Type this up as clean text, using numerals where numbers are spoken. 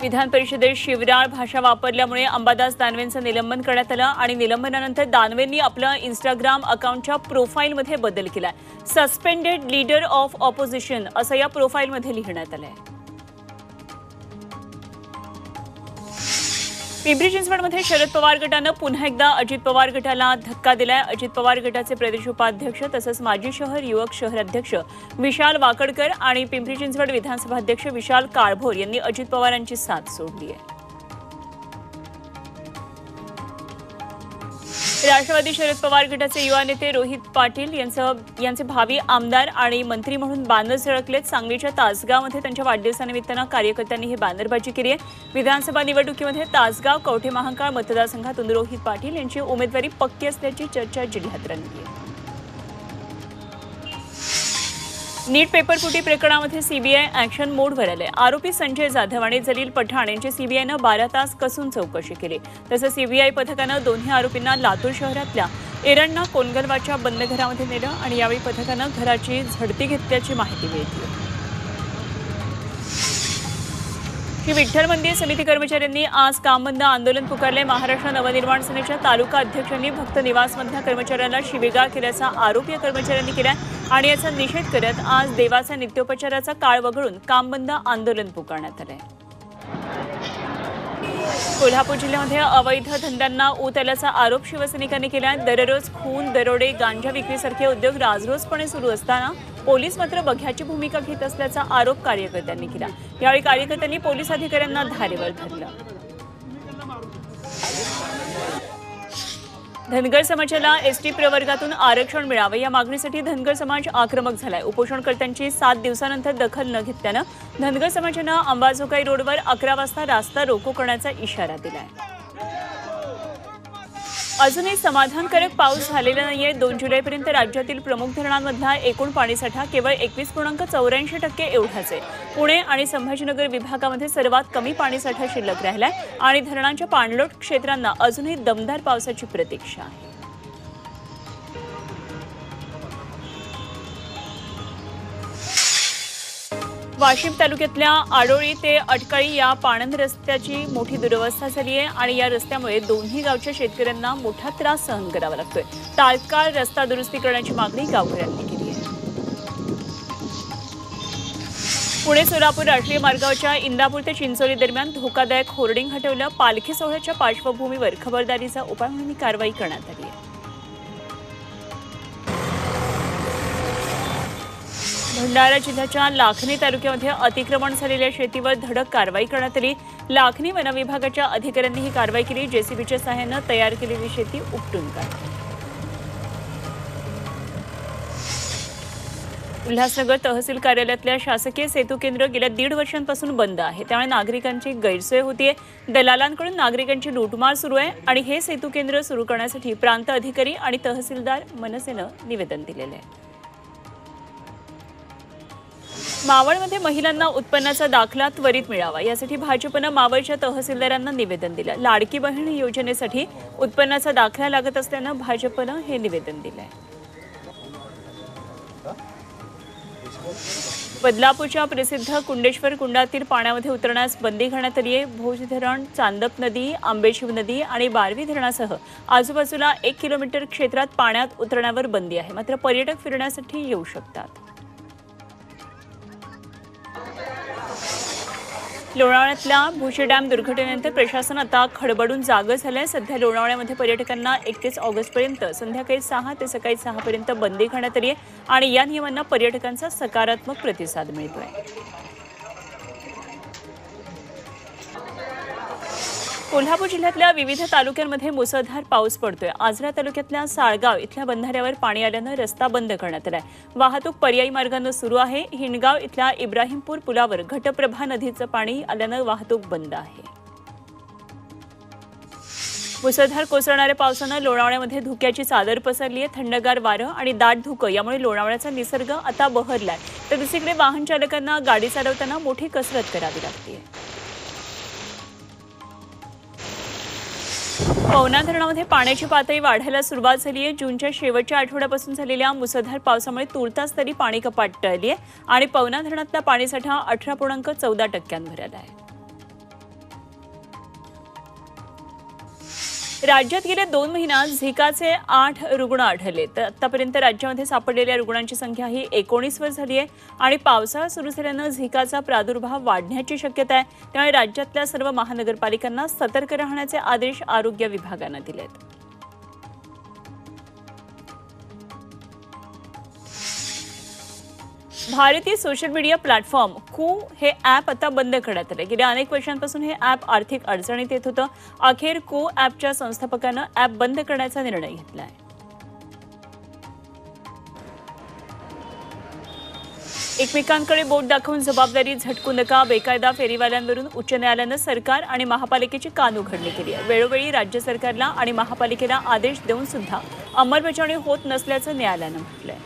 विधान परिषदेत शिवराळ भाषा वापरल्यामुळे अंबादास दानवेंचं निलंबन करण्यात आलं आणि निलंबनानंतर दानवेंनी आपलं इंस्टाग्राम अकाउंटच्या प्रोफाईलमध्ये बदल केलाय। सस्पेंडेड लीडर ऑफ ऑपोजिशन असं या प्रोफाईलमध्ये लिहिण्यात आलंय। पिंपरी चिंचवडमध्ये शरद पवार गटानं पुन्हा एकदा अजित पवार गटाला धक्का दिलाय। अजित पवार गटाचे प्रदेश उपाध्यक्ष तसंच माजी शहर युवक शहर अध्यक्ष विशाल वाकडकर आणि पिंपरी चिंचवड विधानसभा अध्यक्ष विशाल काळभोर यांनी अजित पवारांची साथ सोडली आहे। राष्ट्रवादी शरद पवार गटाचे युवा नेते रोहित पाटील यांचे भावी आमदार आणि मंत्री म्हणून बॅनर झळकलेत। सांगलीच्या तासगावमध्ये त्यांच्या वाढदिवसानिमित्तानं कार्यकर्त्यांनी ही बॅनरबाजी केली आहे। विधानसभा निवडणुकीमध्ये तासगाव कवठे महांकाळ मतदारसंघातून रोहित पाटील यांची उमेदवारी पक्की असल्याची चर्चा जिल्ह्यात रंगली आहे। नीट पेपरफुटी प्रकरणामध्ये सीबीआय ॲक्शन मोडवर आले। आरोपी संजय जाधव आणि जलील पठाण यांची सीबीआयनं 12 तास कसून चौकशी केली। तसंच सीबीआय पथकानं दोन्ही आरोपींना लातूर शहरातल्या एरण्णा कोनगलवाच्या बंद घरामध्ये नेलं आणि यावेळी पथकानं घराची झडती घेतल्याची माहिती मिळते। श्री विठ्ठल मंदिर समिती कर्मचाऱ्यांनी आज काम बंद आंदोलन पुकारले। महाराष्ट्र नवनिर्माण सेनेच्या तालुका अध्यक्षांनी भक्त निवासमधल्या कर्मचाऱ्यांना शिवीगाळ केल्याचा आरोप या कर्मचाऱ्यांनी केला आणि याचा निषेध करत आज देवाचा नित्योपचाराचा काळ वगळून काम बंद आंदोलन पुकारण्यात आले। कोल्हापूर जिल्ह्यामध्ये अवैध धंद्यांना ऊत आल्याचा आरोप शिवसैनिकांनी केला। दररोज खून, दरोडे, गांजा विक्रीसारखे उद्योग राजरोसपणे सुरू असताना पोलीस मात्र बघ्याची भूमिका घेत असल्याचा आरोप कार्यकर्त्यांनी केला। यावेळी कार्यकर्त्यांनी पोलीस अधिकाऱ्यांना धारेवर धरलं। धनगर समाजाला एसटी प्रवर्गातून आरक्षण मिळावं या मागणीसाठी धनगर समाज आक्रमक झालाय। उपोषणकर्त्यांची 7 दिवसानंतर दखल न घेतल्यानं धनगर समाजानं अंबाजोगाई रोडवर 11 वाजता रास्ता रोको करण्याचा इशारा दिलाय। अजूनही समाधानकारक पाऊस झालेला नाहीये। 2 जुलैपर्यंत राज्यातील प्रमुख धरणांमधला एकूण पाणीसाठा केवळ 21.84% एवढाच आहे। पुणे आणि संभाजीनगर विभागामध्ये सर्वात कमी पाणीसाठा शिल्लक राहिलाय आणि धरणांच्या पाणलोट क्षेत्रांना अजूनही दमदार पावसाची प्रतीक्षा आहे। वाशिम तालुक्यातल्या आडोळी ते अटकाळी या पाणंद रस्त्याची मोठी दुरवस्था झाली आहे आणि या रस्त्यामुळे दोन्ही गावच्या शेतकऱ्यांना मोठा त्रास सहन करावा लागतोय। तात्काळ रस्ता दुरुस्ती करण्याची मागणी गावकऱ्यांनी केली आहे। पुणे सोलापूर राष्ट्रीय मार्गावरच्या इंदापूर ते चिंचोली दरम्यान धोकादायक होर्डिंग हटवलं। पालखी सोहळ्याच्या पार्श्वभूमीवर खबरदारीचा उपाय म्हणून कारवाई करण्यात आली आहे। भंडारा जिल्ह्याच्या लाखनी तालुक्यामध्ये अतिक्रमण झालेल्या शेतीवर धडक कारवाई करण्यात आली। लाखनी वन विभागाच्या अधिकाऱ्यांनी ही कारवाई केली। जेसीबीच्या सहाय्यानं तयार केलेली शेती उपटून काढली। उल्हासनगर तहसील कार्यालयातल्या शासकीय सेतू केंद्र गेल्या 1.5 वर्षांपासून बंद आहे। त्यामुळे नागरिकांची गैरसोय होतीये। दलालांकडून नागरिकांची लूटमार सुरू आहे आणि हे सेतू केंद्र सुरू करण्यासाठी प्रांत अधिकारी आणि तहसीलदार मनसेनं निवेदन दिलेलं आहे। मावळमध्ये महिलांना उत्पन्नाचा दाखला त्वरित मिळावा यासाठी भाजपनं मावळच्या तहसीलदारांना निवेदन दिलं। लाडकी बहीण योजनेसाठी उत्पन्नाचा दाखला लागत असल्यानं भाजपनं हे निवेदन दिलंय। बदलापूरच्या प्रसिद्ध कुंडेश्वर कुंडातील पाण्यामध्ये उतरण्यास बंदी घालण्यात आली आहे। भोज धरण, चांदप नदी, आंबेशिव नदी आणि बारवी धरणासह आजूबाजूला 1 किलोमीटर क्षेत्रात पाण्यात उतरण्यावर बंदी आहे। मात्र पर्यटक फिरण्यासाठी येऊ शकतात। लोणावळ्यातल्या भुशी डॅम दुर्घटनेनंतर प्रशासन आता खडबडून जागं झालंय। सध्या लोणावळ्यामध्ये पर्यटकांना 31 ऑगस्टपर्यंत संध्याकाळी 6 ते सकाळी 6 पर्यंत बंदी घालण्यात आली आहे आणि या नियमांना पर्यटकांचा सकारात्मक प्रतिसाद मिळतोय। कोल्हापूर जिल्ह्यातल्या विविध तालुक्यांमध्ये मुसळधार पाऊस पडतोय। आजरा तालुक्यातल्या साळगाव इथल्या बंधाऱ्यावर पाणी आल्यानं रस्ता बंद करण्यात आलाय। वाहतूक पर्यायी मार्गानं सुरू आहे। हिंडगाव इथल्या इब्राहिमपूर पुलावर घटप्रभा नदीचं पाणी आल्यानं वाहतूक बंद आहे। मुसळधार कोसळणाऱ्या पावसानं लोणावळ्यामध्ये धुक्याची चादर पसरली आहे। थंडगार वारं आणि दाट धुकं यामुळे लोणावळ्याचा निसर्ग आता बहरलाय। तर दुसरीकडे वाहन चालकांना गाडी चालवताना मोठी कसरत करावी लागते। पवना धरणामध्ये पाण्याची पातळी वाढायला सुरुवात झाली आहे। जूनच्या शेवटच्या आठवड्यापासून झालेल्या मुसळधार पावसामुळे तुर्तास तरी पाणी कपात टळली आहे आणि पवना धरणातला पाणीसाठा 18.14% झाला आहे। राज्यात गेल्या 2 महिन्यात झिकाचे 8 रुग्ण आढळले. तर आतापर्यंत राज्यामध्ये सापडलेल्या रुग्णांची संख्या ही 19 वर झाली आहे आणि पावसाळा सुरू झाल्यानं झिकाचा प्रादुर्भाव वाढण्याची शक्यता आहे. त्यामुळे राज्यातल्या सर्व महानगरपालिकांना सतर्क राहण्याचे आदेश आरोग्य विभागानं दिलेत. भारतीय सोशल मीडिया प्लॅटफॉर्म कू हे ॲप आता बंद करण्यात आले. गेल्या अनेक वर्षांपासून हे ॲप आर्थिक अडचणीत येत होतं. अखेर कू ॲपच्या संस्थापकांनं ॲप बंद करण्याचा निर्णय घेतला आहे. एकमेकांकडे बोट दाखवून जबाबदारी झटकू नका. बेकायदा फेरीवाल्यांवरून उच्च न्यायालयानं सरकार आणि महापालिकेची कानउघडणी केली आहे. वेळोवेळी राज्य सरकारला आणि महापालिकेला आदेश देऊन सुद्धा अंमलबजावणी होत नसल्याचं न्यायालयानं म्हटलंय.